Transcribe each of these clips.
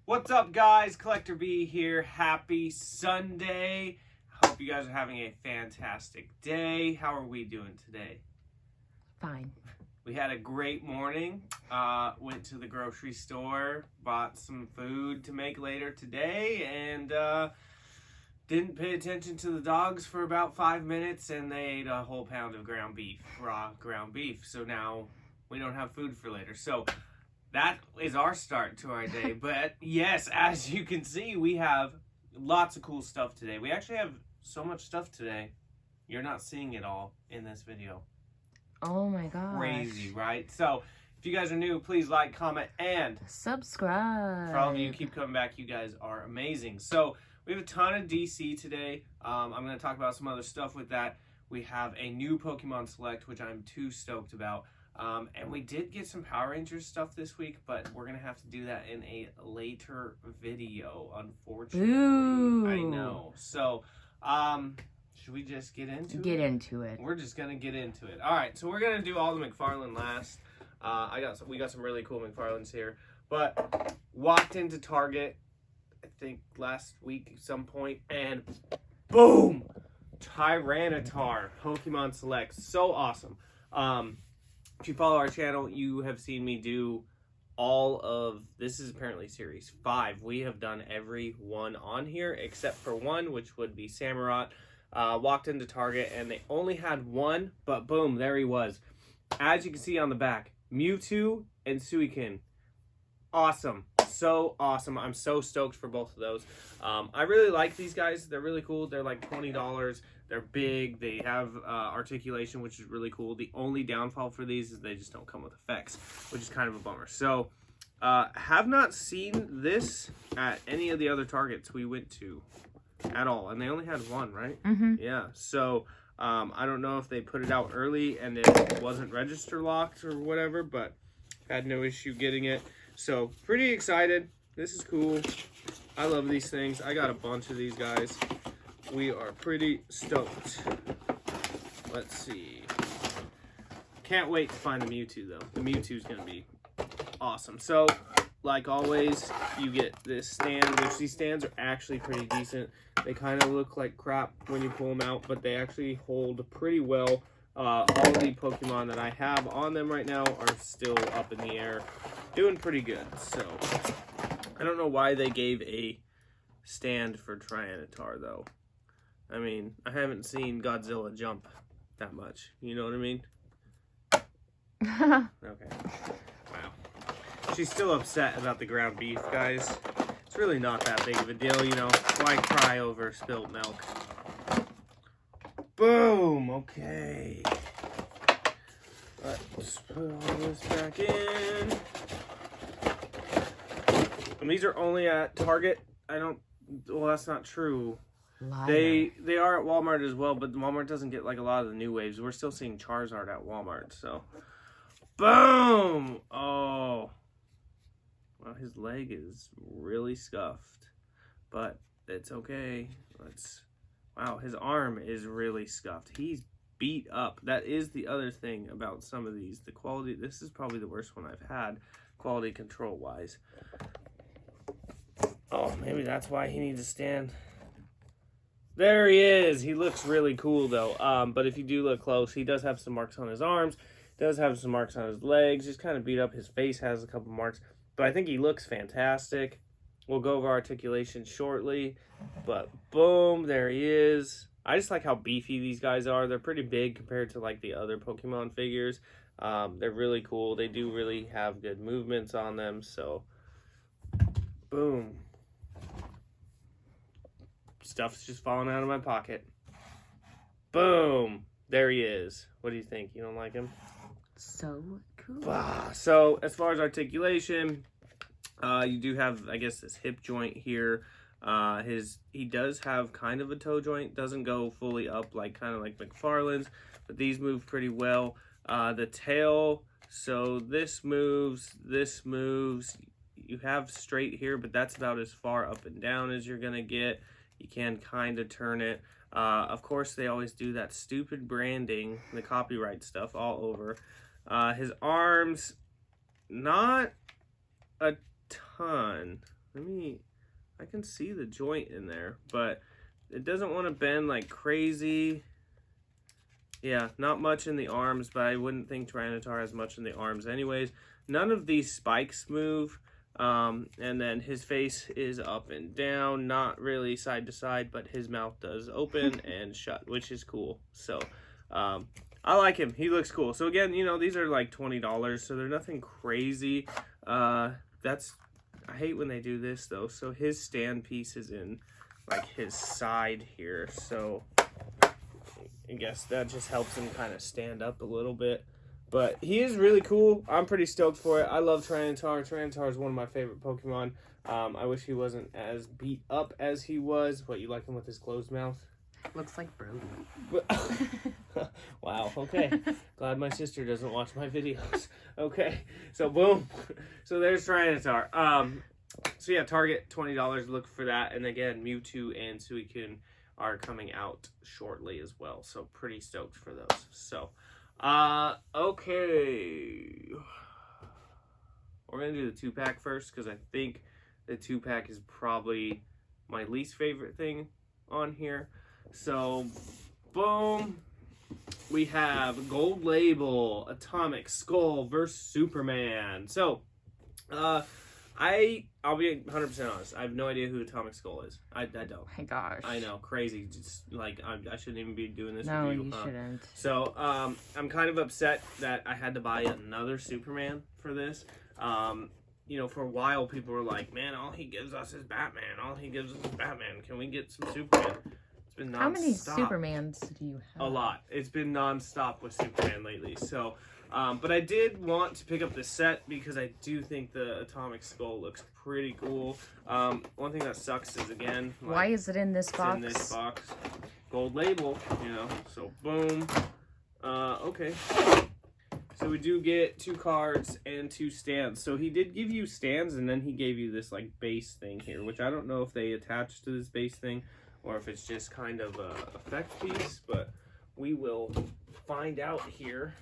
What's up, guys? Collector B here. Happy Sunday. Hope you guys are having a fantastic day. How are we doing today? Fine. We had a great morning. Went to the grocery store, bought some food to make later today, and didn't pay attention to the dogs for about 5 minutes, and they ate a whole pound of ground beef, raw ground beef. So now we don't have food for later. So that is our start to our day. But yes, as you can see, we have lots of cool stuff today. We actually have so much stuff today. You're not seeing it all in this video. Oh my gosh. Crazy, right? So if you guys are new, please like, comment, and subscribe. for all of you who keep coming back, you guys are amazing. So we have a ton of DC today. I'm going to talk about some other stuff with that. We have a new Pokemon Select, which I'm too stoked about. And we did get some Power Rangers stuff this week, but we're going to have to do that in a later video, unfortunately. Ooh. I know. So, should we just get into it? Get into it. We're just going to get into it. All right, so we're going to do all the Mcfarlane last. We got some really cool Mcfarlanes here. But walked into Target, I think last week at some point, and boom! Tyranitar Pokemon Select. So awesome. If you follow our channel, you have seen me do all of, this is apparently series 5. We have done every one on here except for one, which would be Samurott. Walked into Target and they only had one, but boom, there he was. As you can see on the back, Mewtwo and Suicune. Awesome. So awesome. I'm so stoked for both of those. I really like these guys. They're really cool. They're like $20. They're big. They have articulation, which is really cool. The only downfall for these is they just don't come with effects, which is kind of a bummer. So, have not seen this at any of the other Targets we went to at all. And they only had one, right? Mm-hmm. Yeah. So, I don't know if they put it out early and it wasn't register locked or whatever, but had no issue getting it. So, pretty excited. This is cool. I love these things. I got a bunch of these guys. We are pretty stoked. Let's see. Can't wait to find the Mewtwo, though. The Mewtwo's going to be awesome. So, like always, you get this stand, which these stands are actually pretty decent. They kind of look like crap when you pull them out, but they actually hold pretty well. All the Pokemon that I have on them right now are still up in the air, doing pretty good. So, I don't know why they gave a stand for Tyranitar, though. I mean, I haven't seen Godzilla jump that much. You know what I mean? Okay. Wow. She's still upset about the ground beef, guys. It's really not that big of a deal, you know. Why cry over spilled milk? Boom! Okay. Let's put all this back in. And these are only at Target. Well, that's not true. They are at Walmart as well, but Walmart doesn't get like a lot of the new waves. We're still seeing Charizard at Walmart, so. Boom! Oh. Well, his leg is really scuffed, but it's okay. Wow, his arm is really scuffed. He's beat up. That is the other thing about some of these. The quality, this is probably the worst one I've had, quality control wise. Oh, maybe that's why he needs a stand. There he is. He looks really cool, though. But if you do look close, he does have some marks on his arms. Does have some marks on his legs. Just kind of beat up. His face has a couple marks. But I think he looks fantastic. We'll go over articulation shortly. But boom, there he is. I just like how beefy these guys are. They're pretty big compared to like the other Pokemon figures. They're really cool. They do really have good movements on them. So, boom. Stuff's just falling out of my pocket. Boom. There he is. What do you think? You don't like him? So cool. So, as far as articulation, you do have, I guess, this hip joint here. He does have kind of a toe joint. Doesn't go fully up, kind of like Mcfarlane's, but these move pretty well. The tail, so this moves. You have straight here, but that's about as far up and down as you're going to get. You can kind of turn it. Of course, they always do that stupid branding, the copyright stuff all over. His arms, not a ton. I can see the joint in there, but it doesn't want to bend like crazy. Yeah, not much in the arms, but I wouldn't think Tyranitar has much in the arms anyways. None of these spikes move. And then his face is up and down, not really side to side, but his mouth does open and shut, which is cool. So, I like him. He looks cool. So again, you know, these are like $20, so they're nothing crazy. I hate when they do this though. So his stand piece is in like his side here. So I guess that just helps him kind of stand up a little bit. But he is really cool. I'm pretty stoked for it. I love Tyranitar. Tyranitar is one of my favorite Pokemon. I wish he wasn't as beat up as he was. What, you like him with his closed mouth? Looks like Brody. Wow, okay. Glad my sister doesn't watch my videos. Okay, so boom. So there's Tyranitar. So yeah, Target, $20. Look for that. And again, Mewtwo and Suicune are coming out shortly as well. So pretty stoked for those. So, okay. We're going to do the 2-pack first because I think the 2-pack is probably my least favorite thing on here. So, boom. We have Gold Label, Atomic Skull versus Superman. So, I'll be 100% honest. I have no idea who Atomic Skull is. I don't. Oh my gosh. I know, crazy. Just like I shouldn't even be doing this. No, review, you shouldn't. So, I'm kind of upset that I had to buy another Superman for this. You know, for a while people were like, "Man, all he gives us is Batman. All he gives us is Batman. Can we get some Superman?" It's been nonstop. How many Supermans do you have? A lot. It's been nonstop with Superman lately. So, but I did want to pick up this set because I do think the Atomic Skull looks pretty cool. One thing that sucks is, again, like, why is it in this box? in this box. Gold Label, you know. So, boom. Okay. So we do get 2 cards and 2 stands. So he did give you stands, and then he gave you this like base thing here, which I don't know if they attach to this base thing or if it's just kind of a effect piece, but we will find out here.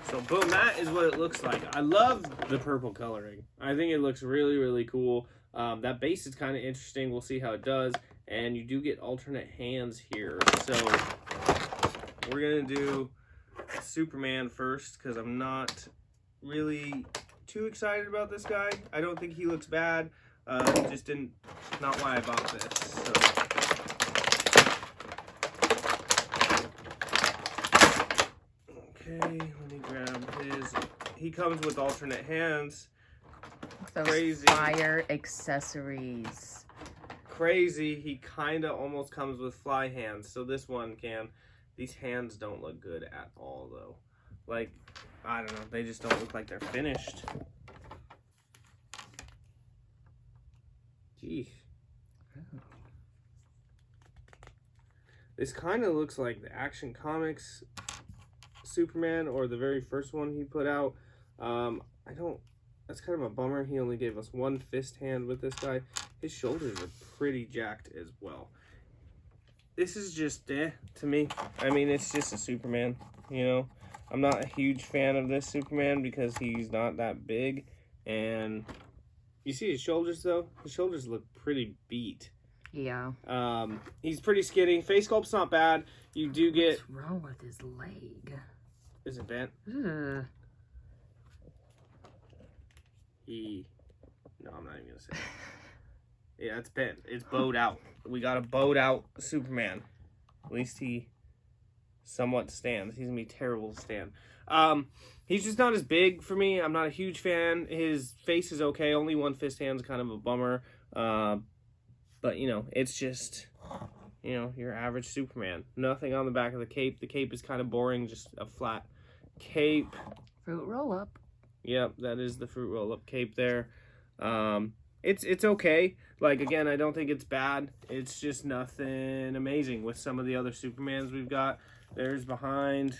So boom, that is what it looks like. I love the purple coloring. I think it looks really, really cool. That base is kind of interesting. We'll see how it does. And you do get alternate hands here. So we're going to do Superman first because I'm not really too excited about this guy. I don't think he looks bad. Just not why I bought this. So. Okay, let me grab his. He comes with alternate hands. Those Crazy. fire accessories. Crazy. He kind of almost comes with fly hands. So this one can. These hands don't look good at all, though. Like, I don't know. They just don't look like they're finished. Geez. This kind of looks like the Action Comics Superman, or the very first one he put out. That's kind of a bummer. He only gave us 1 fist hand with this guy. His shoulders are pretty jacked as well. This is just to me. I mean, it's just a Superman, you know. I'm not a huge fan of this Superman because he's not that big. And you see his shoulders, though? His shoulders look pretty beat. Yeah. He's pretty skinny. Face sculpt's not bad. You do get... What's wrong with his leg? Is it bent? Ugh. No, I'm not even going to say it. Yeah, it's bent. It's bowed out. We got a bowed out Superman. At least he somewhat stands. He's going to be terrible to stand. He's just not as big for me. I'm not a huge fan. His face is okay. Only 1 fist hand's kind of a bummer. But, you know, it's just, you know, your average Superman. Nothing on the back of the cape. The cape is kind of boring. Just a flat cape. Fruit roll-up. Yep, that is the fruit roll-up cape there. It's okay. Like, again, I don't think it's bad. It's just nothing amazing with some of the other Supermans we've got. There's behind,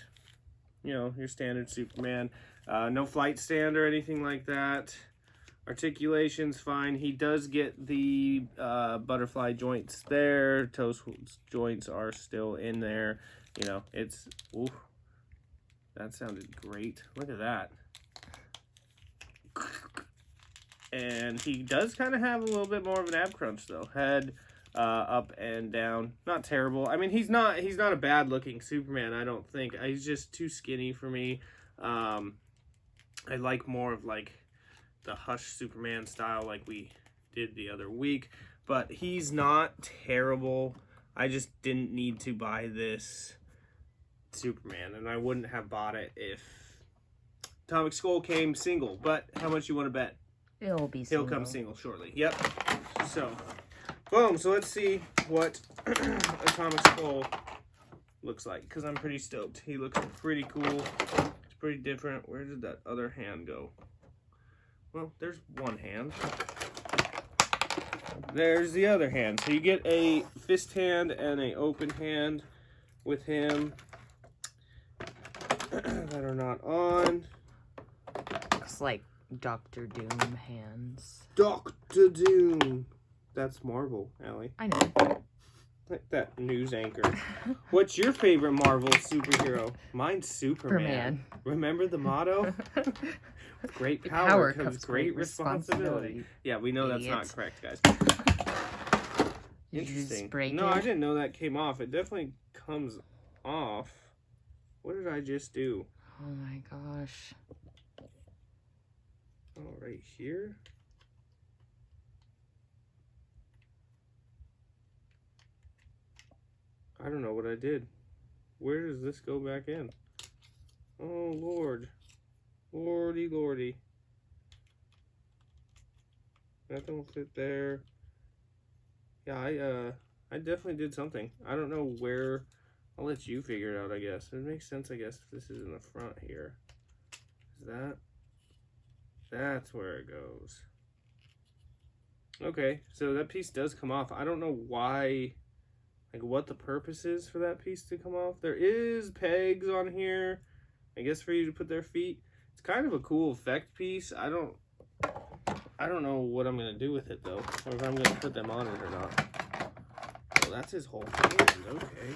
you know, your standard Superman. No flight stand or anything like that. Articulation's fine. He does get the butterfly joints there. Toe joints are still in there. You know, it's... Ooh, that sounded great. Look at that. And he does kind of have a little bit more of an ab crunch though. Head up and down, not terrible. I mean, he's not a bad looking Superman. I don't think. He's just too skinny for me. I like more of like the Hush Superman style, like we did the other week. But he's not terrible. I just didn't need to buy this Superman, and I wouldn't have bought it if Atomic Skull came single. But how much you want to bet? It'll be single. He'll come single shortly. Yep. So, boom. So let's see what Atomic Skull looks like, because I'm pretty stoked. He looks pretty cool. It's pretty different. Where did that other hand go? Well, there's one hand. There's the other hand. So you get a fist hand and a open hand with him that are not on. Looks like Dr. Doom hands. Dr. Doom. That's Marvel, Allie. I know. Like that news anchor. What's your favorite Marvel superhero? Mine's Superman. Remember the motto? With great power comes great responsibility. Yeah, we know that's not correct, guys. Interesting. No, I didn't know that came off. It definitely comes off. What did I just do? Oh my gosh. Oh, right here? I don't know what I did. Where does this go back in? Oh, Lord. Lordy, lordy. That don't fit there. Yeah, I definitely did something. I don't know where. I'll let you figure it out, I guess. It makes sense, I guess, if this is in the front here. Is that? That's where it goes. Okay, so that piece does come off. I don't know why, like what the purpose is for that piece to come off. There is pegs on here, I guess, for you to put their feet. It's kind of a cool effect piece. I don't know what I'm gonna do with it though, or if I'm gonna put them on it or not. Oh, that's his whole hand. Okay.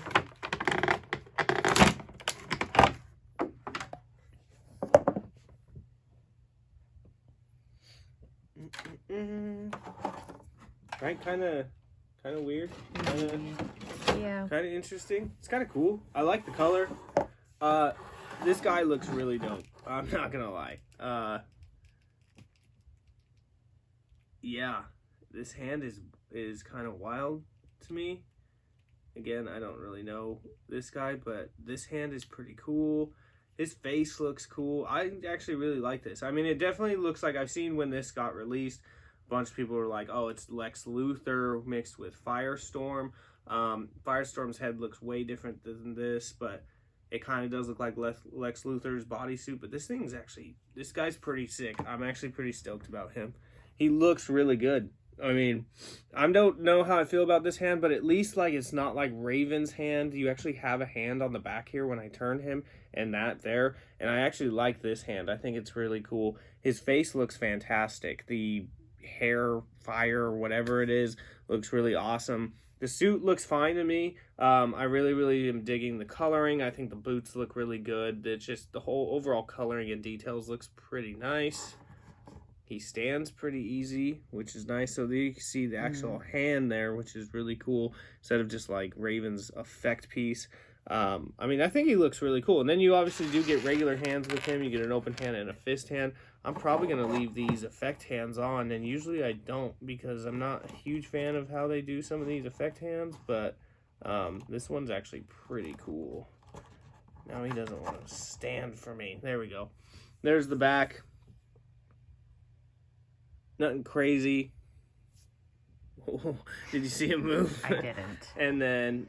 Right, kind of weird. Yeah. Kind of interesting. It's kind of cool. I like the color. This guy looks really dope. I'm not gonna lie. Yeah, this hand is kind of wild to me. Again, I don't really know this guy, but this hand is pretty cool. His face looks cool. I actually really like this. I mean, it definitely looks like, I've seen when this got released, a bunch of people were like, oh, it's Lex Luthor mixed with Firestorm. Firestorm's head looks way different than this, but it kind of does look like Lex Luthor's bodysuit. But this guy's pretty sick. I'm actually pretty stoked about him. He looks really good. I mean, I don't know how I feel about this hand, but at least like it's not like Raven's hand. You actually have a hand on the back here when I turn him, and that there. And I actually like this hand. I think it's really cool. His face looks fantastic. The hair, fire, whatever it is, looks really awesome. The suit looks fine to me. I really, really am digging the coloring. I think the boots look really good. It's just the whole overall coloring and details looks pretty nice. He stands pretty easy, which is nice. So there you can see the actual hand there, which is really cool, instead of just like Raven's effect piece. I mean, I think he looks really cool. And then you obviously do get regular hands with him. You get an open hand and a fist hand. I'm probably going to leave these effect hands on, and usually I don't, because I'm not a huge fan of how they do some of these effect hands, but this one's actually pretty cool. Now he doesn't want to stand for me. There we go. There's the back. Nothing crazy. Did you see him move? I didn't. And then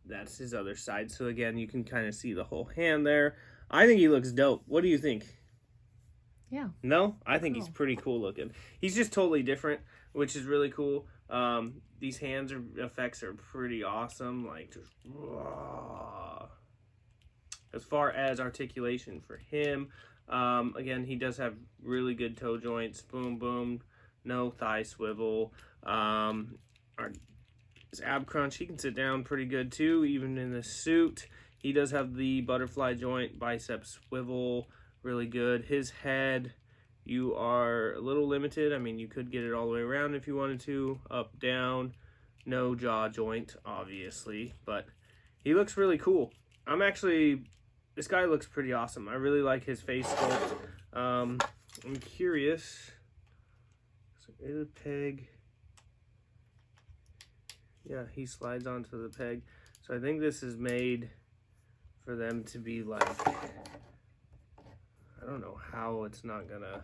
that's his other side. So again, you can kind of see the whole hand there. I think he looks dope. What do you think? Yeah. No? I think he's pretty cool looking. He's just totally different, which is really cool. These hands effects are pretty awesome. Like, just raw. As far as articulation for him, again, he does have really good toe joints. Boom, boom. No thigh swivel. His ab crunch, he can sit down pretty good too, even in the suit. He does have the butterfly joint, bicep swivel, really good. His head you are a little limited. I mean, you could get it all the way around if you wanted to, up, down, no jaw joint, obviously, but he looks really cool. This guy looks pretty awesome. I really like his face sculpt. I'm curious. So is a peg. Yeah, he slides onto the peg. So I think this is made for them to be like, I don't know how it's not gonna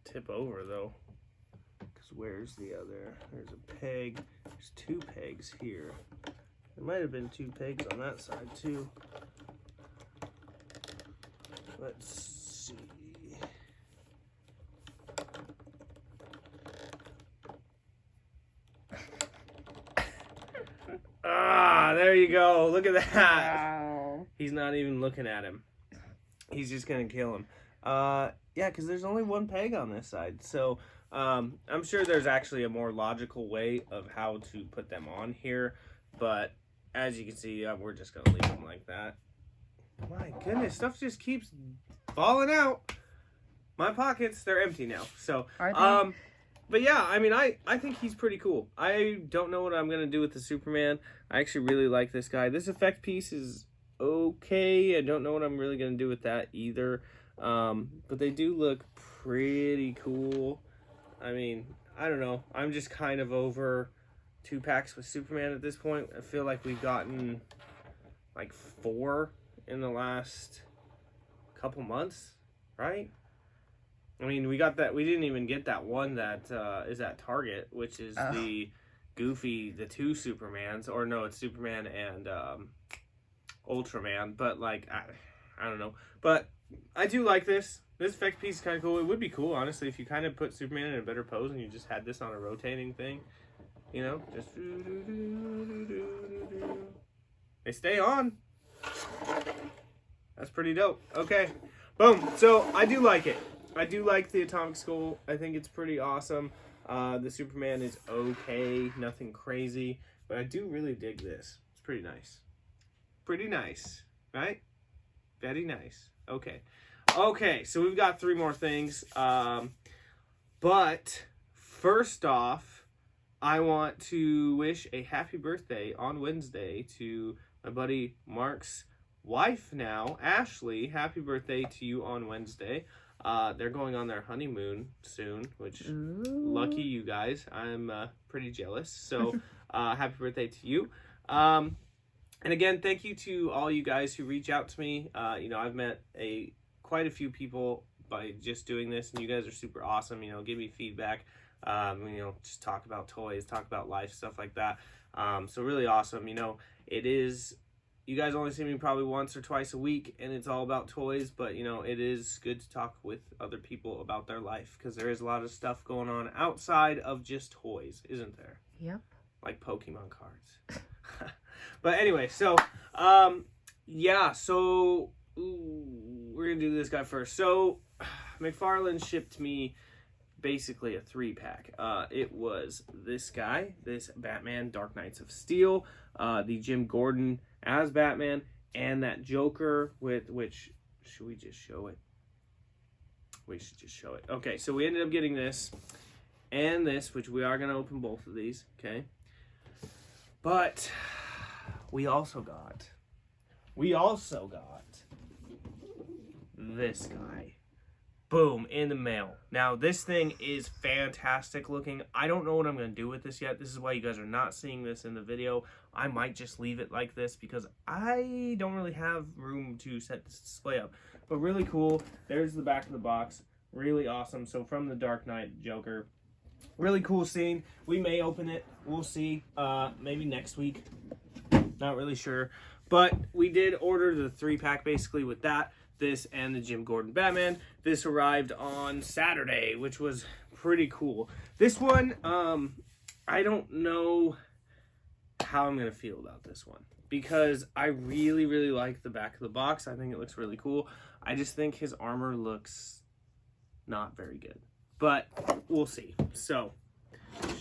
tip over though. Because where's the other? There's a peg. There's 2 pegs here. There might have been 2 pegs on that side too. Let's see. Ah, there you go. Look at that. Wow. He's not even looking at him. He's just gonna kill him. Yeah, because there's only 1 peg on this side. So I'm sure there's actually a more logical way of how to put them on here. But as you can see, we're just gonna leave them like that. My goodness, stuff just keeps falling out. My pockets, they're empty now. So, Are they? but yeah, I mean, I think he's pretty cool. I don't know what I'm going to do with the Superman. I actually really like this guy. This effect piece is okay. I don't know what I'm really going to do with that either. But they do look pretty cool. I mean, I don't know. I'm just kind of over 2 packs with Superman at this point. I feel like we've gotten like 4 in the last couple months, right? I mean, we didn't even get that one that is at Target, which is the Goofy, the 2 Supermans, or no, it's Superman and Ultraman, but like, I don't know. But I do like this. This effect piece is kind of cool. It would be cool, honestly, if you kind of put Superman in a better pose and you just had this on a rotating thing, you know, just they stay on. That's pretty dope. Okay, boom. So I do like it. I do like the Atomic Skull. I think it's pretty awesome. The Superman is okay, nothing crazy, but I do really dig this. It's pretty nice. Pretty nice, right? Very nice. Okay. Okay, so we've got 3 more things. But first off, I want to wish a happy birthday on Wednesday to my buddy Mark's wife now, Ashley. Happy birthday to you on Wednesday. They're going on their honeymoon soon, which lucky you guys. I'm pretty jealous. So happy birthday to you. And again, thank you to all you guys who reach out to me. You know, I've met quite a few people by just doing this, and you guys are super awesome. You know, give me feedback. You know, just talk about toys, talk about life, stuff like that. So really awesome. You know, it is. You guys only see me probably once or twice a week, and it's all about toys, but, you know, it is good to talk with other people about their life, because there is a lot of stuff going on outside of just toys, isn't there? Yep. Like Pokemon cards. But anyway, so, yeah, so, we're going to do this guy first. So, Mcfarlane shipped me basically a 3-pack. It was this guy, this Batman Dark Knights of Steel, the Jim Gordon as Batman, and that Joker with which, should we just show it? We should just show it. Okay, so we ended up getting this and this, which we are going to open both of these, okay? But we also got this guy. Boom, in the mail. Now, this thing is fantastic looking. I don't know what I'm going to do with this yet. This is why you guys are not seeing this in the video. I might just leave it like this because I don't really have room to set this display up. But really cool. There's the back of the box. Really awesome. So from the Dark Knight Joker. Really cool scene. We may open it. We'll see. Maybe next week. Not really sure. But we did order the 3-pack basically with that. This and the Jim Gordon Batman. This arrived on Saturday, which was pretty cool. This one, I don't know how I'm going to feel about this one, because I really, really like the back of the box. I think it looks really cool. I just think his armor looks not very good, but we'll see. So,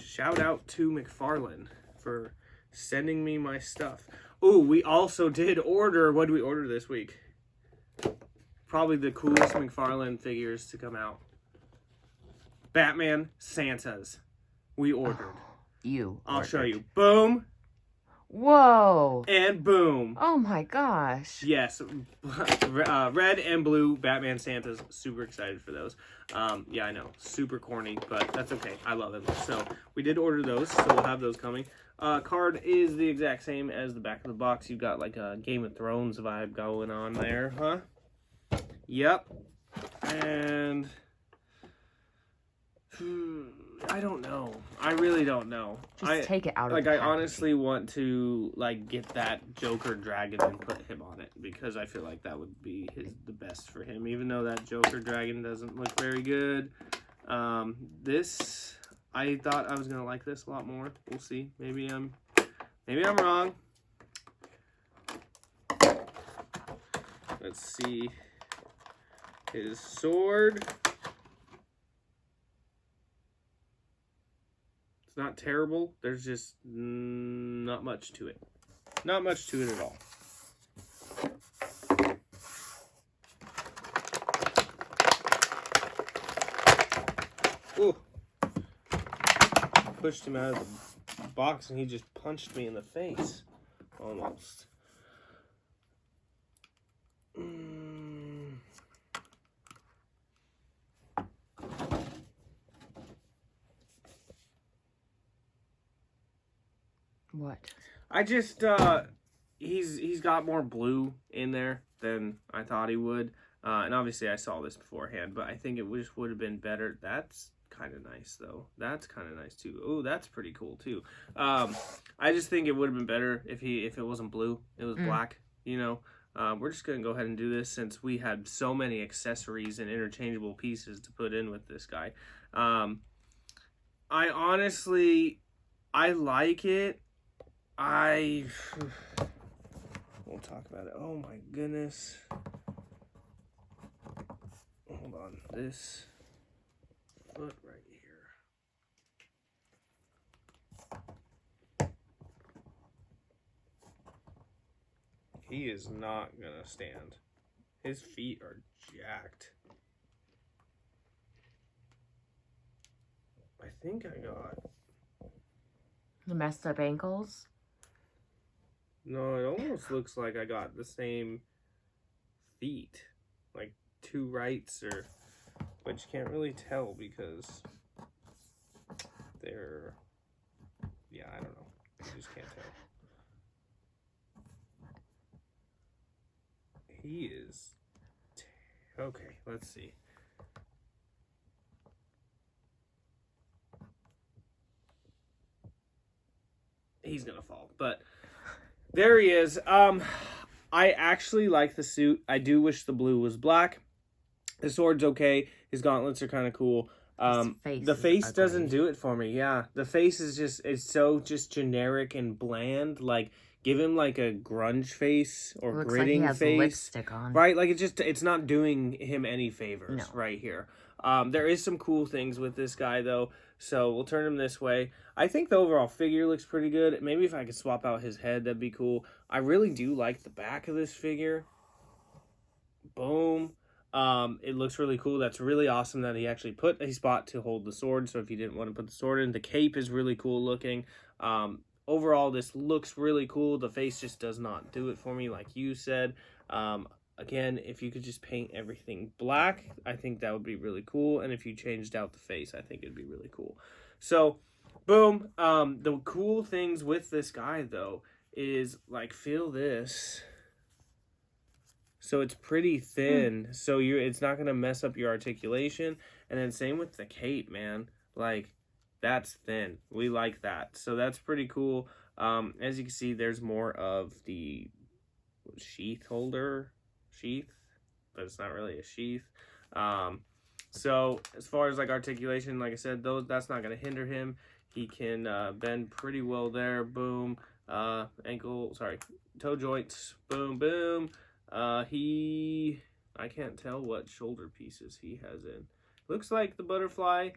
shout out to Mcfarlane for sending me my stuff. Ooh, we also did order, what did we order this week? probably the coolest McFarlane figures to come out. Batman Santas. We ordered. I'll show you. Boom. Whoa. And boom. Oh my gosh. Yes. Red and blue Batman Santas. Super excited for those. Yeah, I know. Super corny, but that's okay. I love it. So we did order those, so we'll have those coming. Card is the exact same as the back of the box. You've got like a Game of Thrones vibe going on there, huh? Yep. And I don't know. I really don't know. Just take it out of like the I packaging. honestly want to like get that Joker dragon and put him on it because I feel like that would be the best for him. Even though that Joker dragon doesn't look very good. This I thought I was gonna like this a lot more. We'll see. Maybe I'm wrong. Let's see. His sword. It's not terrible. There's just not much to it. Not much to it at all. Ooh. Pushed him out of the box and he just punched me in the face. Almost. What? I just he's got more blue in there than I thought he would. And obviously I saw this beforehand, but I think it just would have been better. That's kind of nice though. That's kind of nice too. Oh, that's pretty cool too. I just think it would have been better if it wasn't blue. It was black, you know. We're just going to go ahead and do this since we had so many accessories and interchangeable pieces to put in with this guy. I honestly like it. We'll talk about it. Oh my goodness. Hold on. This foot right here. He is not gonna stand. His feet are jacked. I think I got... The messed up ankles? No, it almost looks like I got the same feet. Like two rights or... But you can't really tell because they're... Yeah, I don't know. You just can't tell. He is... Okay, let's see. He's gonna fall, but there he is. I actually like the suit. I do wish the blue was black. The sword's okay. His gauntlets are kind of cool. The face doesn't do it for me. Yeah, the face is it's so just generic and bland. Like, give him like a grunge face or looks gritting like he has face. lipstick on. Right? Like it's not doing him any favors right here. There is some cool things with this guy though, so we'll turn him this way. I think the overall figure looks pretty good. Maybe if I could swap out his head, that'd be cool. I really do like the back of this figure. Boom. It looks really cool. That's really awesome that he actually put a spot to hold the sword. So if you didn't want to put the sword in, the cape is really cool looking. Overall, this looks really cool. The face just does not do it for me, like you said. Again, if you could just paint everything black, I think that would be really cool. And if you changed out the face, I think it'd be really cool. So, boom. The cool things with this guy, though, is, like, feel this. So it's pretty thin. So it's not going to mess up your articulation. And then same with the cape, man. Like, that's thin. We like that. So that's pretty cool. As you can see, there's more of the sheath, but it's not really a sheath. So as far as like articulation, like I said, that's not going to hinder him. He can bend pretty well there. Boom. Toe joints. Boom, boom. I can't tell what shoulder pieces he has in. Looks like the butterfly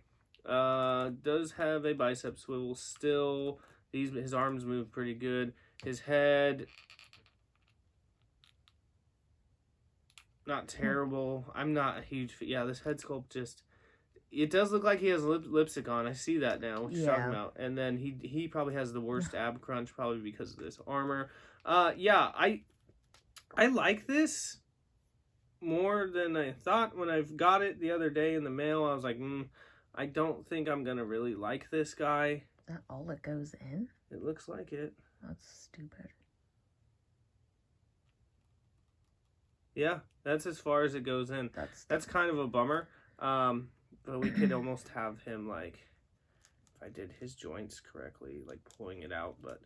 does have a bicep swivel still. His arms move pretty good. His head, not terrible. I'm not a huge... Yeah, this head sculpt just... It does look like he has lipstick on. I see that now, what you're talking about. And then he probably has the worst ab crunch, probably because of this armor. Yeah, I like this more than I thought. When I got it the other day in the mail, I was like, I don't think I'm going to really like this guy. Is that all it goes in? It looks like it. That's stupid. Yeah, that's as far as it goes in. That's kind of a bummer. But we could almost have him, like, if I did his joints correctly, like pulling it out. But,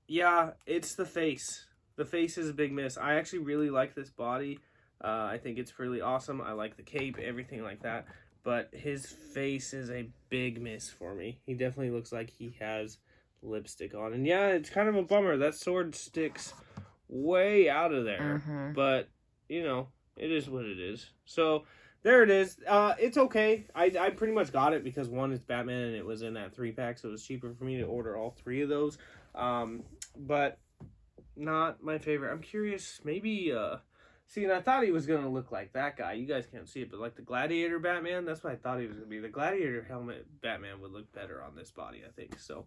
yeah, it's the face. The face is a big miss. I actually really like this body. I think it's really awesome. I like the cape, everything like that. But his face is a big miss for me. He definitely looks like he has lipstick on. And, yeah, it's kind of a bummer. That sword sticks way out of there. But, you know, it is what it is. So... There it is. It's okay. I pretty much got it because one is Batman and it was in that 3-pack, so it was cheaper for me to order all 3 of those. But not my favorite. I'm curious, maybe, see, and I thought he was going to look like that guy. You guys can't see it, but like the Gladiator Batman, that's what I thought he was going to be. The Gladiator helmet Batman would look better on this body, I think. So,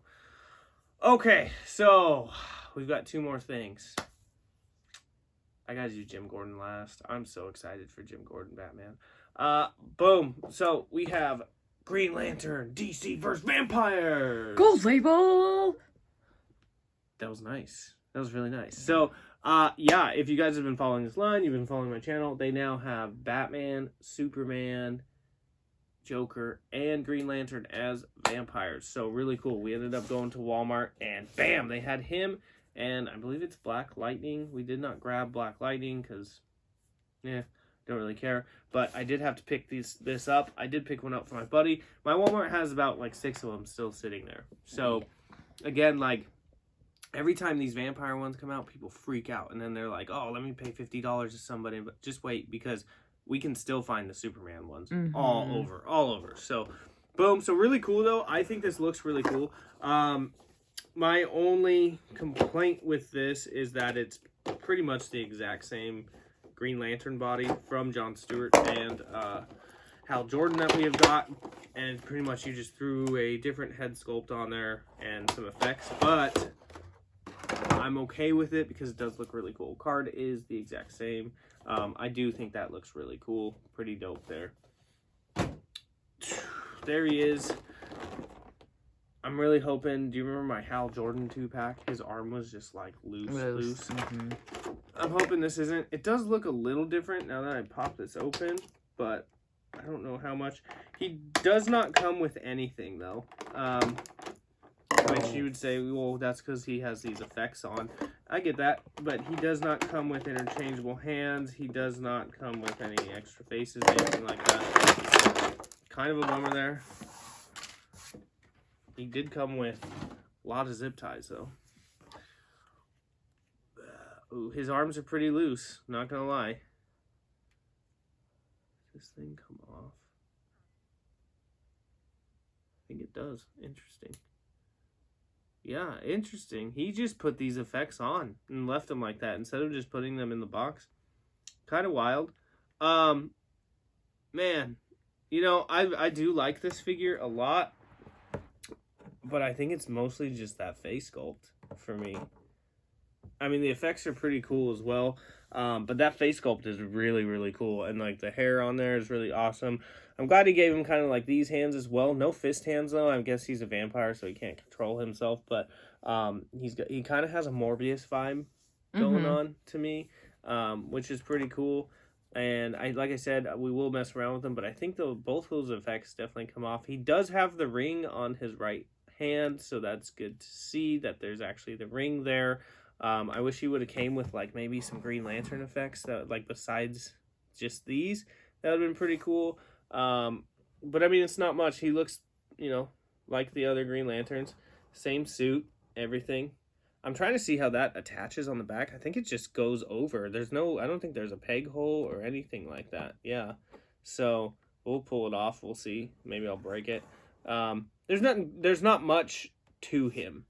okay, so we've got 2 more things. I gotta do Jim Gordon last. I'm so excited for Jim Gordon Batman. Boom. So we have Green Lantern, DC vs. Vampires. Gold label. That was nice. That was really nice. So, yeah, if you guys have been following this line, you've been following my channel, they now have Batman, Superman, Joker, and Green Lantern as vampires. So really cool. We ended up going to Walmart and bam, they had him. And I believe it's Black Lightning. We did not grab Black Lightning because, don't really care. But I did have to pick this up. I did pick one up for my buddy. My Walmart has about like 6 of them still sitting there. So, again, like, every time these vampire ones come out, people freak out. And then they're like, oh, let me pay $50 to somebody. But just wait, because we can still find the Superman ones all over. So, boom. So, really cool, though. I think this looks really cool. My only complaint with this is that it's pretty much the exact same Green Lantern body from Jon Stewart and Hal Jordan that we have got. And pretty much you just threw a different head sculpt on there and some effects. But I'm okay with it because it does look really cool. Card is the exact same. I do think that looks really cool. Pretty dope there. There he is. I'm really hoping, do you remember my Hal Jordan 2-pack? His arm was just like loose. I'm hoping this isn't. It does look a little different now that I pop this open, but I don't know how much. He does not come with anything though. Which you would say, well, that's because he has these effects on. I get that, but he does not come with interchangeable hands. He does not come with any extra faces, anything like that. Kind of a bummer there. He did come with a lot of zip ties, though. Ooh, his arms are pretty loose, not gonna lie. Does this thing come off? I think it does. Interesting. Yeah, interesting. He just put these effects on and left them like that instead of just putting them in the box. Kind of wild. Man, you know, I do like this figure a lot. But I think it's mostly just that face sculpt for me. I mean, the effects are pretty cool as well. But that face sculpt is really, really cool. And, like, the hair on there is really awesome. I'm glad he gave him kind of, like, these hands as well. No fist hands, though. I guess he's a vampire, so he can't control himself. But he kind of has a Morbius vibe going on to me, which is pretty cool. And like I said, we will mess around with them. But I think both those effects definitely come off. He does have the ring on his right hand, so that's good to see that there's actually the ring there. I wish he would have came with like maybe some Green Lantern effects that, like, besides just these. That would have been pretty cool. But I mean, it's not much. He looks, you know, like the other Green Lanterns. Same suit, everything. I'm trying to see how that attaches on the back. I think it just goes over. I don't think there's a peg hole or anything like that. Yeah. So we'll pull it off. We'll see. Maybe I'll break it. There's not much to him,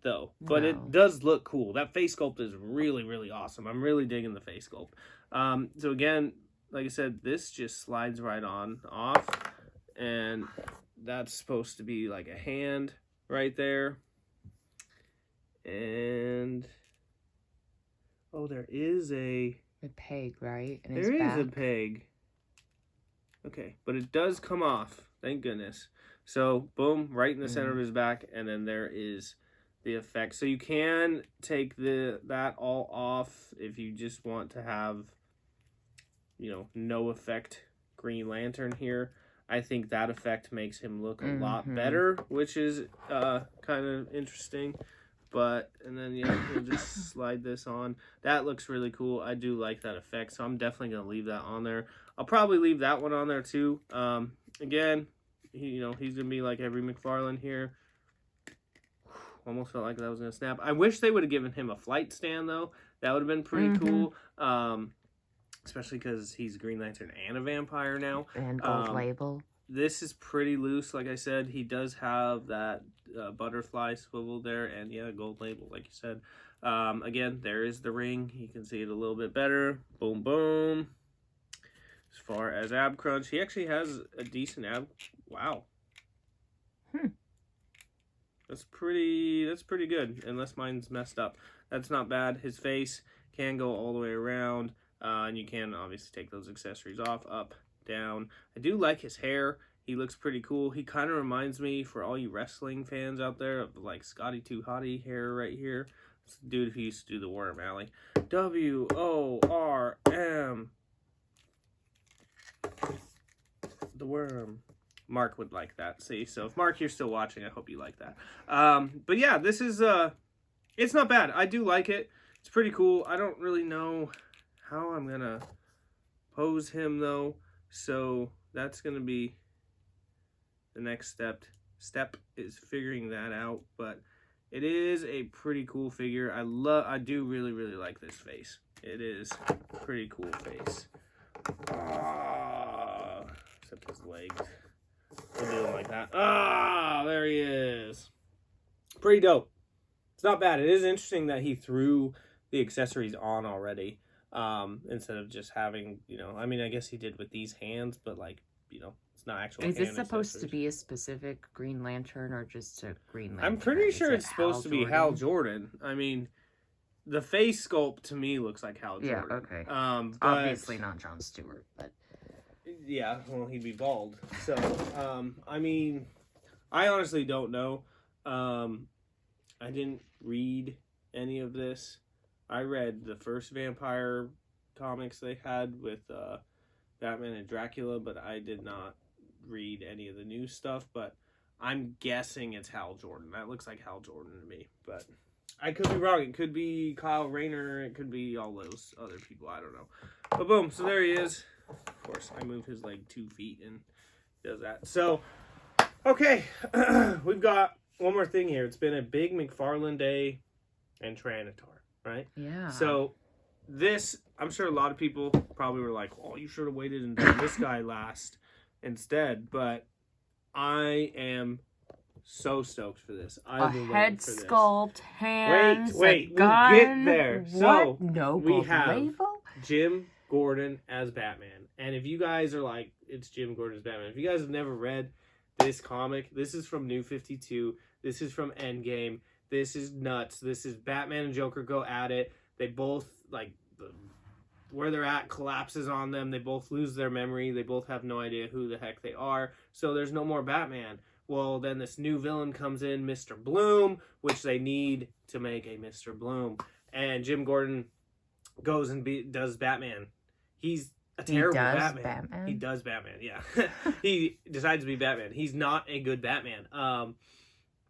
though, but it does look cool. That face sculpt is really, really awesome. I'm really digging the face sculpt. So again, like I said, this just slides right on off, and that's supposed to be like a hand right there. And oh, there is a peg, right? And there is a peg. Okay, but it does come off. Thank goodness. So boom, right in the center of his back, and then there is the effect. So you can take that all off if you just want to have, you know, no effect Green Lantern here. I think that effect makes him look a lot better, which is kind of interesting. But, and then, yeah, we'll just slide this on. That looks really cool. I do like that effect, so I'm definitely going to leave that on there. I'll probably leave that one on there, too. Again, he's going to be like every Mcfarlane here. Almost felt like that was going to snap. I wish they would have given him a flight stand, though. That would have been pretty cool. Especially because he's Green Lantern and a vampire now. And gold label. This is pretty loose, like I said. He does have that butterfly swivel there, and yeah, gold label, like you said. Again, there is the ring. You can see it a little bit better. Boom, boom. As far as ab crunch, he actually has a decent ab. Wow. That's pretty good, unless mine's messed up. That's not bad. His face can go all the way around, and you can obviously take those accessories off, up, down. I do like his hair. He looks pretty cool. He kind of reminds me, for all you wrestling fans out there, of like Scotty 2 Hottie hair right here. It's the dude who used to do the Worm Alley. W-O-R-M. The Worm. Mark would like that. See, so if Mark, you're still watching, I hope you like that. But yeah, this is, it's not bad. I do like it. It's pretty cool. I don't really know how I'm going to pose him, though. So that's going to be the next step is figuring that out. But it is a pretty cool figure. I do really, really like this face. It is a pretty cool face. Except his legs. We'll do him like that. There he is. Pretty dope. It's not bad. It is interesting that he threw the accessories on already. Instead of just having, you know, I mean, I guess he did with these hands, but like, you know, it's not actual. Is this supposed to be a specific Green Lantern or just a Green Lantern? I'm pretty sure it's supposed to be Hal Jordan. I mean, the face sculpt to me looks like Hal Jordan. Yeah, okay. But, obviously not Jon Stewart, but yeah, well, he'd be bald. So, I mean, I honestly don't know. I didn't read any of this. I read the first vampire comics they had with Batman and Dracula, but I did not read any of the new stuff. But I'm guessing it's Hal Jordan. That looks like Hal Jordan to me. But I could be wrong. It could be Kyle Rayner. It could be all those other people. I don't know. But boom. So there he is. Of course, I moved his leg 2 feet and does that. So, okay. We've got one more thing here. It's been a big Mcfarlane day and Tyranitar. Right? Yeah. So this, I'm sure a lot of people probably were like, oh, you should have waited and done this guy last instead. But I am so stoked for this. I've been waiting for this. Head sculpt, hands, Wait, a gun. we'll get there. What? So no, we have label? Jim Gordon as Batman. And if you guys are like, it's Jim Gordon as Batman. If you guys have never read this comic, this is from New 52. This is from Endgame. This is nuts. This is Batman and Joker go at it. They both, like, where they're at collapses on them. They both lose their memory. They both have no idea who the heck they are. So there's no more Batman. Well, then this new villain comes in, Mr. Bloom, which they need to make a Mr. Bloom. And Jim Gordon goes and does Batman. He's a terrible Batman. He does Batman, yeah. He decides to be Batman. He's not a good Batman.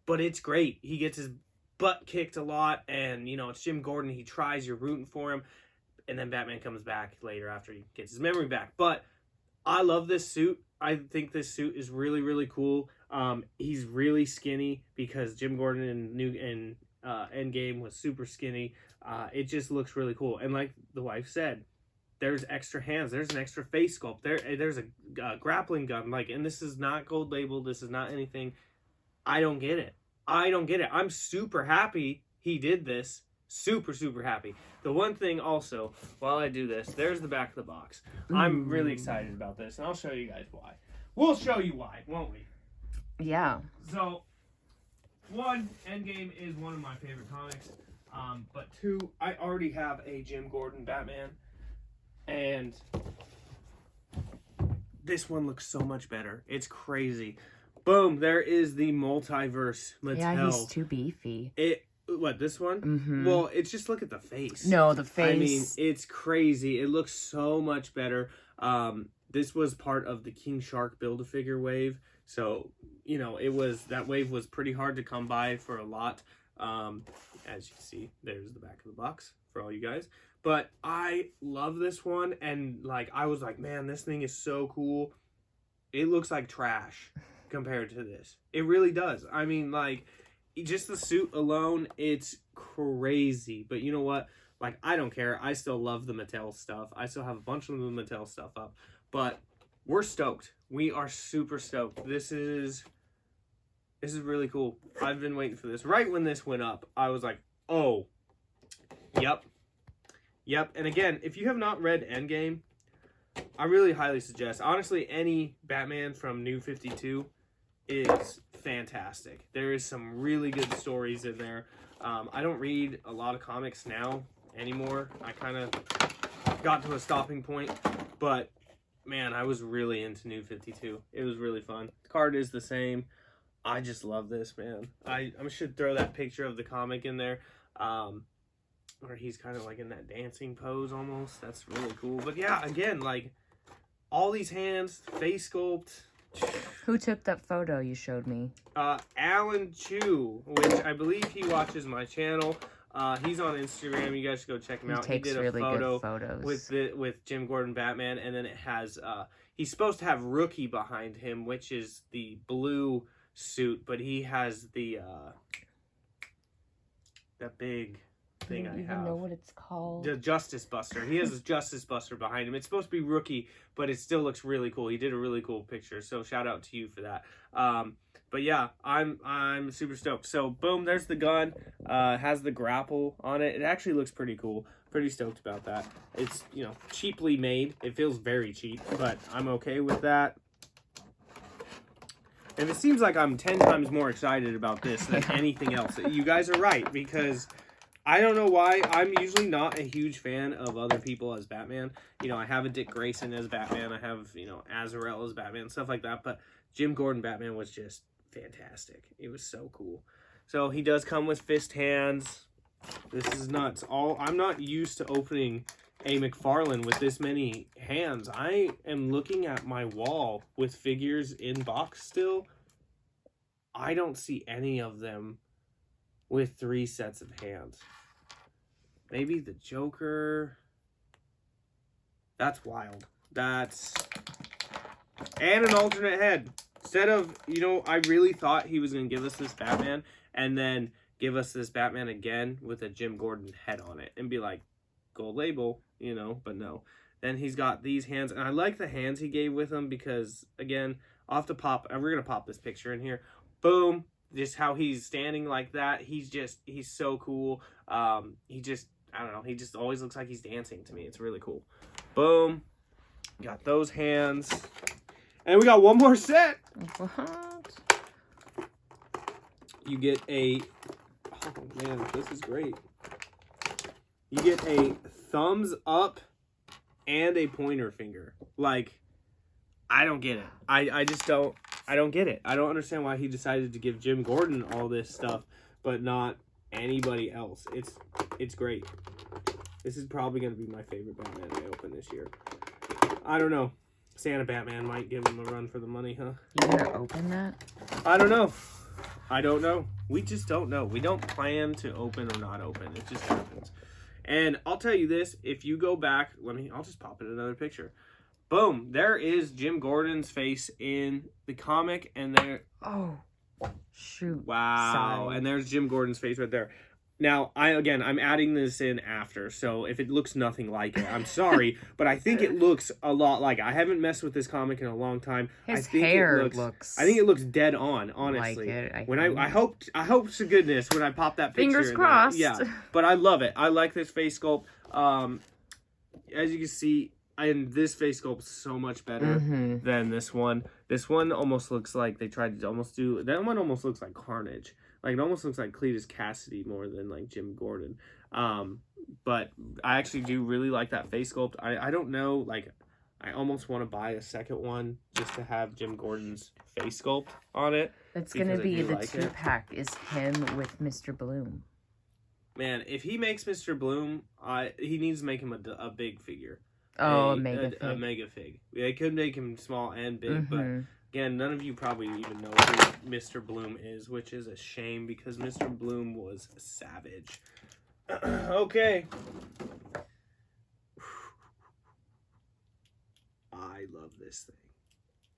But it's great. He gets his butt kicked a lot, and, you know, it's Jim Gordon. He tries, you're rooting for him, and then Batman comes back later after he gets his memory back. But I love this suit. I think this suit is really, really cool. He's really skinny because Jim Gordon in Endgame was super skinny. It just looks really cool. And like the wife said, there's extra hands. There's an extra face sculpt. There's a grappling gun. Like, and this is not gold labeled. This is not anything. I don't get it. I'm super happy he did this Super, super happy. The one thing also, while I do this, there's the back of the box. I'm really excited about this, and I'll show you guys why. We'll show you why, won't we? Yeah. So, one, Endgame is one of my favorite comics. But two, I already have a Jim Gordon Batman, and this one looks so much better. It's crazy. Boom, there is the Multiverse Mattel. Yeah, he's too beefy. What, this one? Mm-hmm. Well, it's just look at the face. No, the face. I mean, it's crazy. It looks so much better. This was part of the King Shark Build-A-Figure wave. So, you know, that wave was pretty hard to come by for a lot. As you can see, there's the back of the box for all you guys. But I love this one. And, like, I was like, man, this thing is so cool. It looks like trash compared to this. It really does. I mean, like, just the suit alone, it's crazy. But you know what? Like, I don't care. I still love the Mattel stuff. I still have a bunch of the Mattel stuff up. But we're stoked. We are super stoked. This is really cool. I've been waiting for this. Right when this went up, I was like, oh, yep. And again, if you have not read Endgame, I really highly suggest. Honestly, any Batman from New 52 is fantastic. There is some really good stories in there. I don't read a lot of comics now anymore. I kind of got to a stopping point, but man, I was really into New 52. It was really fun. The card is the same. I just love this, man. I should throw that picture of the comic in there, where he's kind of like in that dancing pose almost. That's really cool. But yeah, again, like all these hands, face sculpt. Who took that photo you showed me? Alan Chu, which I believe he watches my channel. He's on Instagram. You guys should go check him out. He takes did a really photo good photos with Jim Gordon Batman, and then it has he's supposed to have Rookie behind him, which is the blue suit, but he has the that big thing I have. I don't even know what it's called. The Justice Buster. He has a Justice Buster behind him. It's supposed to be Rookie, but it still looks really cool. He did a really cool picture, so shout out to you for that. But yeah, I'm super stoked. So boom, there's the gun. Has the grapple on it. It actually looks pretty cool. Pretty stoked about that. It's, you know, cheaply made. It feels very cheap, but I'm okay with that. And it seems like I'm 10 times more excited about this than anything else. You guys are right, because I don't know why. I'm usually not a huge fan of other people as Batman. You know, I have a Dick Grayson as Batman. I have, you know, Azrael as Batman, stuff like that. But Jim Gordon Batman was just fantastic. It was so cool. So he does come with fist hands. This is nuts. I'm not used to opening a Mcfarlane with this many hands. I am looking at my wall with figures in box still. I don't see any of them with 3 sets of hands. Maybe the Joker. That's wild. And an alternate head. Instead of, you know, I really thought he was going to give us this Batman and then give us this Batman again with a Jim Gordon head on it and be like, gold label, you know, but no. Then he's got these hands, and I like the hands he gave with them because, again, I'll have to pop, and we're going to pop this picture in here. Boom. Just how he's standing like that. He's so cool. I don't know, he just always looks like he's dancing to me. It's really cool. Boom. Got those hands. And we got one more set. What? You get a, oh man, this is great. You get a thumbs up and a pointer finger. Like, I don't get it. I don't get it. I don't understand why he decided to give Jim Gordon all this stuff, but not anybody else. It's great. This is probably going to be my favorite Batman I open this year. I don't know. Santa Batman might give him a run for the money, huh? You gonna open that? I don't know. I don't know. We just don't know. We don't plan to open or not open. It just happens. And I'll tell you this, if you go back, I'll just pop in another picture. Boom, there is Jim Gordon's face in the comic, and there, oh, shoot. wow. Sorry. And there's Jim Gordon's face right there. Now, I'm adding this in after, so if it looks nothing like it, I'm sorry, but I think it looks a lot like it. I haven't messed with this comic in a long time. His I think hair looks. looks. I think it looks dead on, honestly. Like it, when I hope to goodness when I pop that picture. Fingers crossed. Yeah, but I love it. I like this face sculpt. As you can see, and this face sculpt's so much better than this one. This one almost looks like they tried to almost do. That one almost looks like Carnage. Like, it almost looks like Cletus Cassidy more than, like, Jim Gordon. But I actually do really like that face sculpt. I don't know, like, I almost want to buy a second one just to have Jim Gordon's face sculpt on it. It's going to be the 2-pack is him with Mr. Bloom. Man, if he makes Mr. Bloom, he needs to make him a big figure. Oh, a mega fig. A mega fig. They could make him small and big, but... Again, none of you probably even know who Mr. Bloom is, which is a shame because Mr. Bloom was savage. Okay. I love this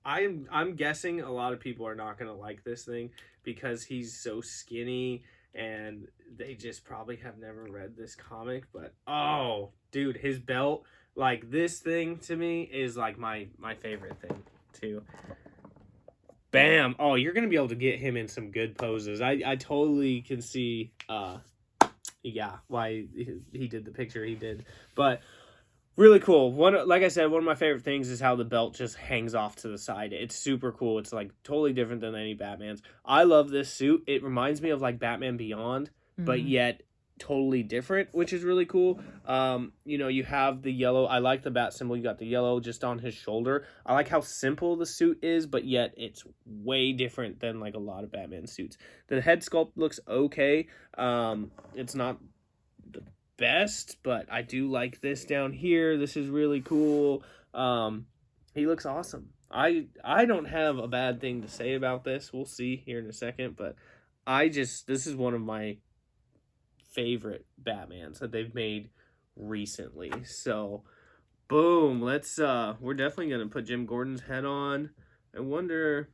thing. I'm guessing a lot of people are not going to like this thing because he's so skinny and they just probably have never read this comic, but oh, dude, his belt, like this thing to me is like my favorite thing too. Bam! Oh, you're going to be able to get him in some good poses. I totally can see, why he did the picture he did. But really cool. Like I said, one of my favorite things is how the belt just hangs off to the side. It's super cool. It's, like, totally different than any Batman's. I love this suit. It reminds me of, like, Batman Beyond, but yet totally different, which is really cool. You have the yellow. I like the bat symbol. You got the yellow just on his shoulder. I like how simple the suit is, but yet it's way different than like a lot of Batman suits. The head sculpt looks okay. It's not the best, but I do like this down here. This is really cool. He looks awesome. I don't have a bad thing to say about this. We'll see here in a second, but this is one of my favorite Batmans that they've made recently. So boom, we're definitely gonna put Jim Gordon's head on. I wonder,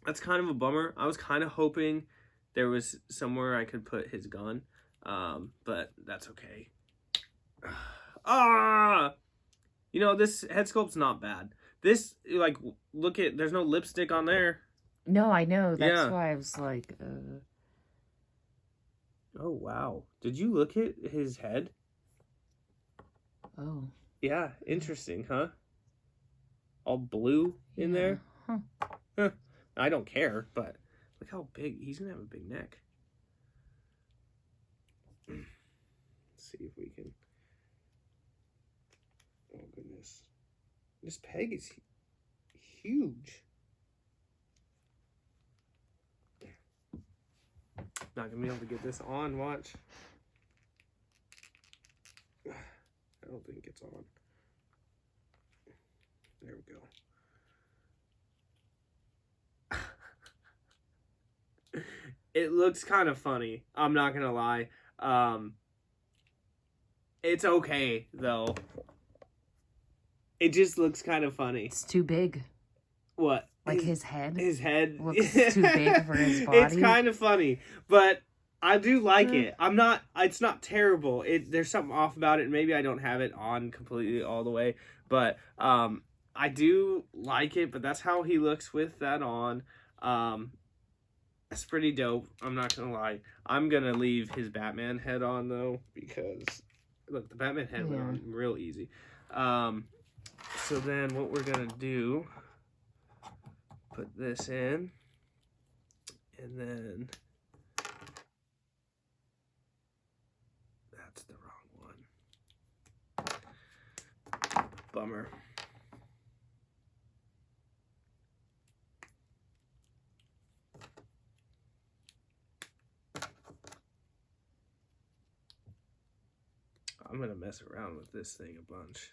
that's kind of a bummer. I was kind of hoping there was somewhere I could put his gun, but that's okay. This head sculpt's not bad. This, like, look at, there's no lipstick on there. No, I know, that's why I was like Oh, wow. Did you look at his head? Oh. Yeah, interesting, huh? All blue in there? Huh. I don't care, but look how big. He's going to have a big neck. Let's see if we can. Oh, goodness. This peg is huge. Not gonna be able to get this on, watch. I don't think it's on. There we go. It looks kind of funny. I'm not gonna lie. It's okay, though. It just looks kind of funny. It's too big. What? Like his head? His head looks too big for his body. It's kind of funny, but I do like it. It's not terrible. There's something off about it. Maybe I don't have it on completely all the way, but I do like it, but that's how he looks with that on. That's pretty dope. I'm not going to lie. I'm going to leave his Batman head on, though, because, look, the Batman head went on real easy. So then what we're going to do, put this in, and then that's the wrong one. Bummer. I'm going to mess around with this thing a bunch.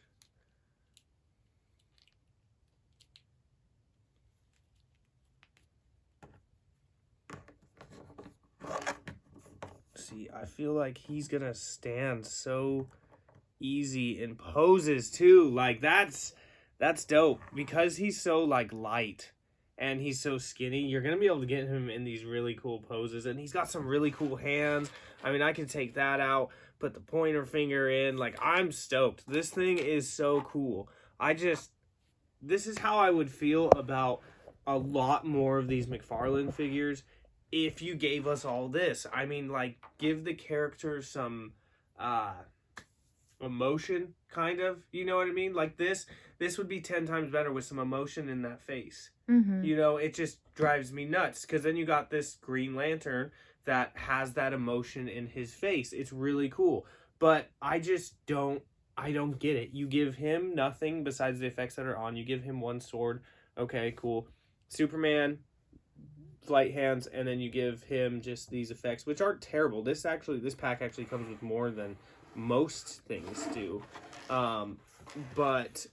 See, I feel like he's going to stand so easy in poses too. Like, that's dope because he's so, like, light and he's so skinny, you're going to be able to get him in these really cool poses. And he's got some really cool hands. I mean, I can take that out, put the pointer finger in. Like, I'm stoked. This thing is so cool. This is how I would feel about a lot more of these McFarlane figures if you gave us all this. I mean, like, give the characters some emotion, kind of. You know what I mean? Like, this would be 10 times better with some emotion in that face. Mm-hmm. You know, it just drives me nuts. Because then you got this Green Lantern that has that emotion in his face. It's really cool. But I don't get it. You give him nothing besides the effects that are on. You give him one sword. Okay, cool. Superman, flight hands, and then you give him just these effects, which aren't terrible. This pack actually comes with more than most things do. But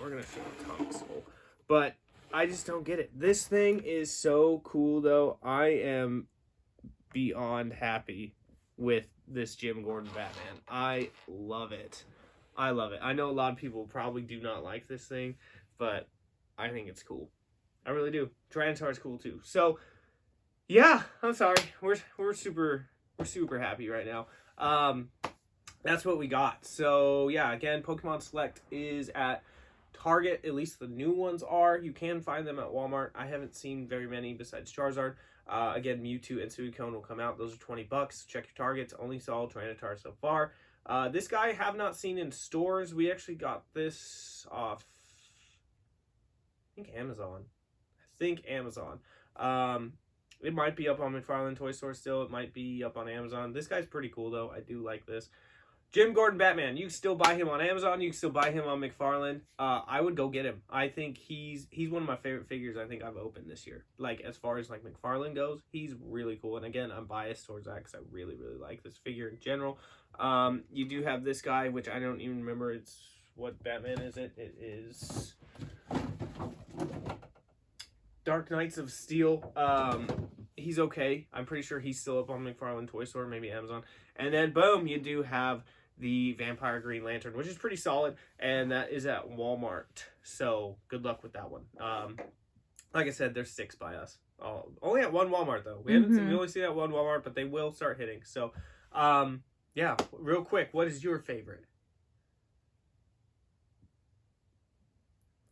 we're gonna show Tonsil. But I just don't get it. This thing is so cool, though. I am beyond happy with this Jim Gordon Batman. I love it. I love it. I know a lot of people probably do not like this thing, but I think it's cool. I really do. Tyranitar is cool too. So, yeah, I'm sorry. We're super happy right now. That's what we got. So, yeah, again, Pokemon Select is at Target. At least the new ones are. You can find them at Walmart. I haven't seen very many besides Charizard. Again, Mewtwo and Suicune will come out. Those are $20. Check your Targets. Only saw Tyranitar so far. This guy I have not seen in stores. We actually got this off, I think Amazon. It might be up on McFarlane Toy Store still. It might be up on Amazon. This guy's pretty cool, though. I do like this. Jim Gordon Batman. You can still buy him on Amazon. You can still buy him on McFarlane. I would go get him. I think he's one of my favorite figures I think I've opened this year. Like, as far as, like, McFarlane goes, he's really cool. And, again, I'm biased towards that because I really, really like this figure in general. You do have this guy, which I don't even remember. What Batman is it? It is Dark Knights of Steel. He's okay. I'm pretty sure he's still up on McFarlane Toy Store, maybe Amazon. And then, boom, you do have the Vampire Green Lantern, which is pretty solid, and that is at Walmart. So, good luck with that one. Like I said, there's 6 by us. Only at one Walmart, though. We only seen at one Walmart, but they will start hitting. So, yeah, real quick, what is your favorite?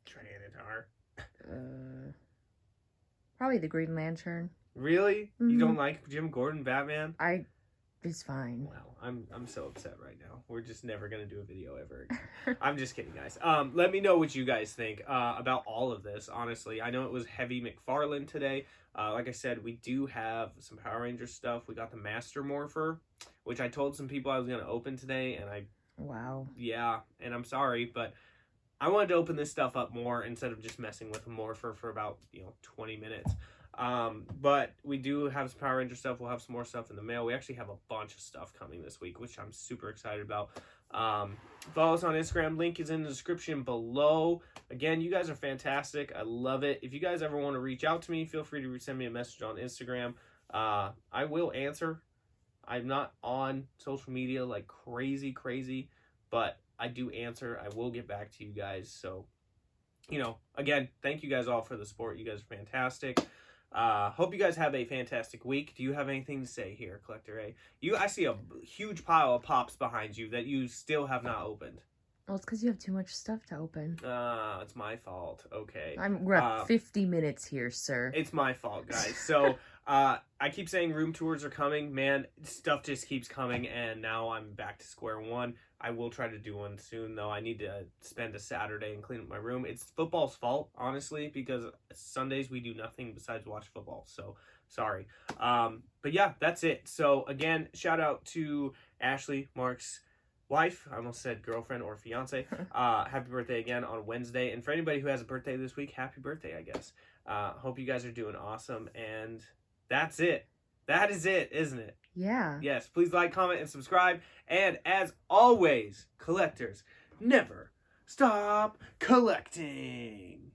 Tyranitar. Probably the Green Lantern. Really? You don't like Jim Gordon Batman? It's fine. Well, I'm so upset right now. We're just never going to do a video ever again. I'm just kidding, guys. Let me know what you guys think about all of this, honestly. I know it was heavy McFarlane today. Like I said, we do have some Power Rangers stuff. We got the Master Morpher, which I told some people I was going to open today, and Wow. Yeah, and I'm sorry, but I wanted to open this stuff up more instead of just messing with a Morpher for about, 20 minutes. But we do have some Power Ranger stuff. We'll have some more stuff in the mail. We actually have a bunch of stuff coming this week, which I'm super excited about. Follow us on Instagram. Link is in the description below. Again, you guys are fantastic. I love it. If you guys ever want to reach out to me, feel free to send me a message on Instagram. I will answer. I'm not on social media like crazy, but I do answer. I will get back to you guys. So, again, thank you guys all for the support. You guys are fantastic. Hope you guys have a fantastic week. Do you have anything to say here, Collector A? I see a huge pile of pops behind you that you still have not opened. Well, it's because you have too much stuff to open. It's my fault. Okay. We're at 50 minutes here, sir. It's my fault, guys. So, I keep saying room tours are coming. Man, stuff just keeps coming, and now I'm back to square one. I will try to do one soon, though. I need to spend a Saturday and clean up my room. It's football's fault, honestly, because Sundays we do nothing besides watch football. So, sorry. But yeah, that's it. So, again, shout out to Ashley, Mark's wife. I almost said girlfriend or fiance. Happy birthday again on Wednesday. And for anybody who has a birthday this week, happy birthday, I guess. Hope you guys are doing awesome. And that's it. That is it, isn't it? Yeah. Yes, please like, comment, and subscribe. And as always, collectors, never stop collecting.